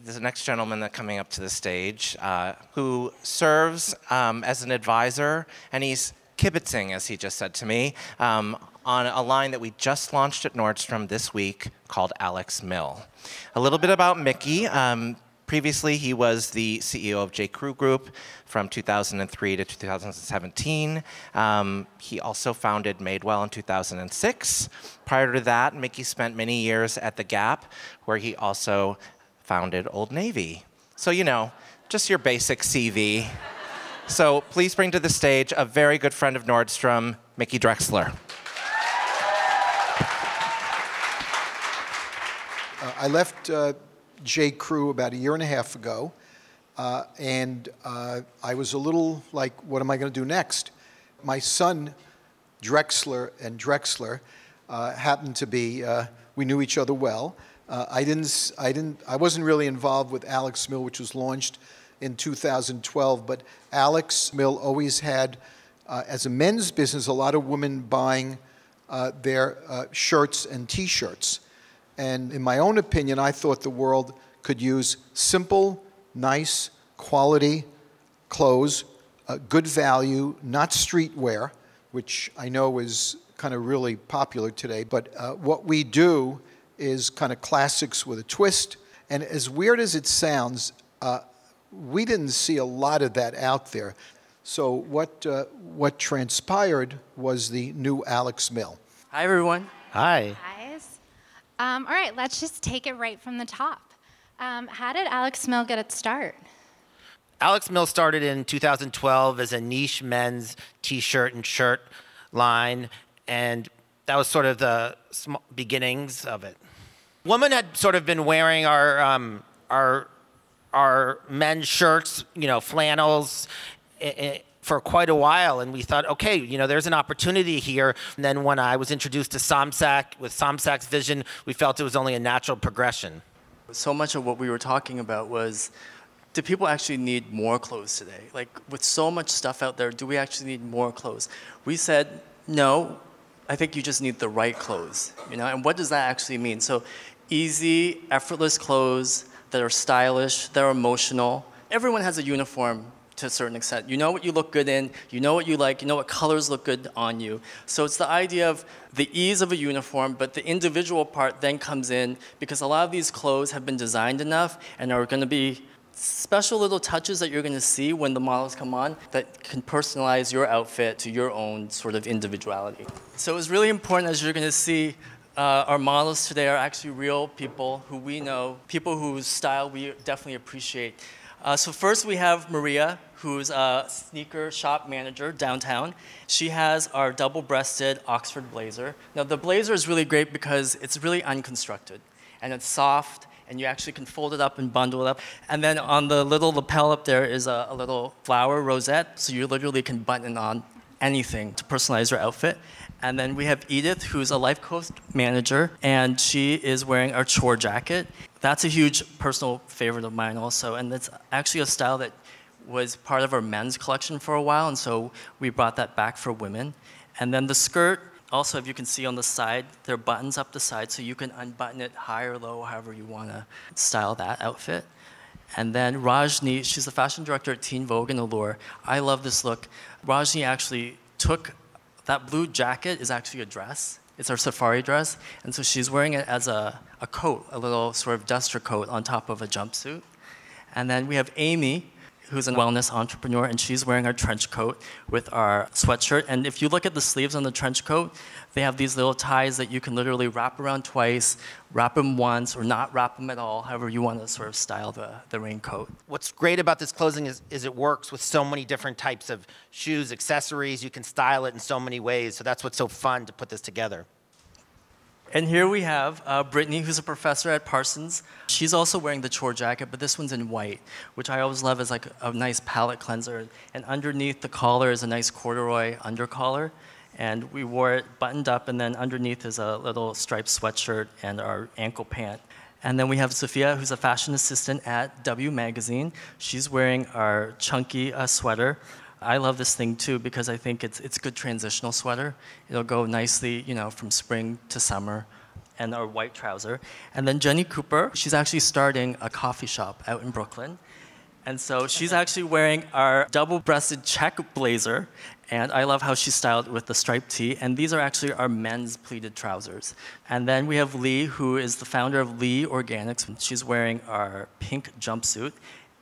The next gentleman that's coming up to the stage, who serves as an advisor, and he's kibitzing, as he just said to me, on a line that we just launched at Nordstrom this week called Alex Mill. A little bit about Mickey. Previously, he was the CEO of J. Crew Group from 2003 to 2017. He also founded Madewell in 2006. Prior to that, Mickey spent many years at The Gap, where he also founded Old Navy. So, you know, just your basic CV. So please bring to the stage a very good friend of Nordstrom, Mickey Drexler. I left J. Crew about 1.5 years ago, and I was a little like, what am I going to do next? My son, Drexler, happened to be, we knew each other well. I wasn't really involved with Alex Mill, which was launched in 2012, but Alex Mill always had, as a men's business, a lot of women buying their shirts and T-shirts. And in my own opinion, I thought the world could use simple, nice, quality clothes, good value, not streetwear, which I know is kind of really popular today. But what we do is kind of classics with a twist. And as weird as it sounds, we didn't see a lot of that out there. So what transpired was the new Alex Mill. Hi, everyone. Hi. Guys. All right, let's just take it right from the top. How did Alex Mill get its start? Alex Mill started in 2012 as a niche men's T-shirt and shirt line, and that was sort of the beginnings of it. Women had sort of been wearing our men's shirts, you know, flannels, for quite a while, and we thought, okay, you know, there's an opportunity here. And then when I was introduced to Somsack, with Somsack's vision, we felt it was only a natural progression. So much of what we were talking about was, do people actually need more clothes today? Like, with so much stuff out there, do we actually need more clothes? We said, no, I think you just need the right clothes, you know? And what does that actually mean? So easy, effortless clothes that are stylish, that are emotional. Everyone has a uniform to a certain extent. You know what you look good in, you know what you like, you know what colors look good on you. So it's the idea of the ease of a uniform, but the individual part then comes in because a lot of these clothes have been designed enough and are going to be special little touches that you're going to see when the models come on that can personalize your outfit to your own sort of individuality. So it's really important, as you're going to see, our models today are actually real people who we know, people whose style we definitely appreciate. So first we have Maria, who's a sneaker shop manager downtown. She has our double-breasted Oxford blazer. Now the blazer is really great because it's really unconstructed, and it's soft, and you actually can fold it up and bundle it up. And then on the little lapel up there is a little flower rosette, so you literally can button on anything to personalize your outfit. And then we have Edith, who's a Life Coast manager, and she is wearing our chore jacket. That's a huge personal favorite of mine also, and it's actually a style that was part of our men's collection for a while, and so we brought that back for women. And then the skirt, also, if you can see on the side, there are buttons up the side, so you can unbutton it high or low, however you want to style that outfit. And then Rajni, she's the fashion director at Teen Vogue and Allure. I love this look. Rajni actually took, that blue jacket is actually a dress. It's our safari dress, and so she's wearing it as a coat, a little sort of duster coat on top of a jumpsuit. And then we have Amy, who's a wellness entrepreneur, and she's wearing our trench coat with our sweatshirt. And if you look at the sleeves on the trench coat, they have these little ties that you can literally wrap around twice, wrap them once, or not wrap them at all, however you want to sort of style the raincoat. What's great about this clothing is it works with so many different types of shoes, accessories. You can style it in so many ways, so that's what's so fun to put this together. And here we have Brittany, who's a professor at Parsons. She's also wearing the chore jacket, but this one's in white, which I always love as like a nice palette cleanser. And underneath the collar is a nice corduroy undercollar. And we wore it buttoned up, and then underneath is a little striped sweatshirt and our ankle pant. And then we have Sophia, who's a fashion assistant at W Magazine. She's wearing our chunky sweater. I love this thing too because I think it's a good transitional sweater. It'll go nicely, you know, from spring to summer. and our white trouser. And then Jenny Cooper, she's actually starting a coffee shop out in Brooklyn. And so she's actually wearing our double-breasted check blazer, and I love how she's styled with the striped tee. And these are actually our men's pleated trousers. And then we have Lee, who is the founder of Lee Organics. She's wearing our pink jumpsuit,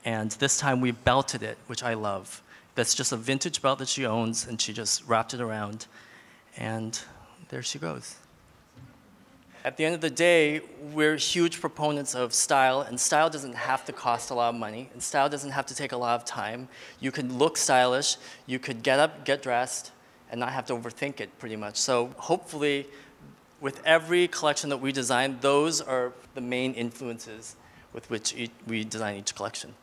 and this time we belted it, which I love. That's just a vintage belt that she owns, and she just wrapped it around, and there she goes. At the end of the day, we're huge proponents of style, and style doesn't have to cost a lot of money, and style doesn't have to take a lot of time. You could look stylish, you could get up, get dressed, and not have to overthink it pretty much. So hopefully, with every collection that we design, those are the main influences with which we design each collection.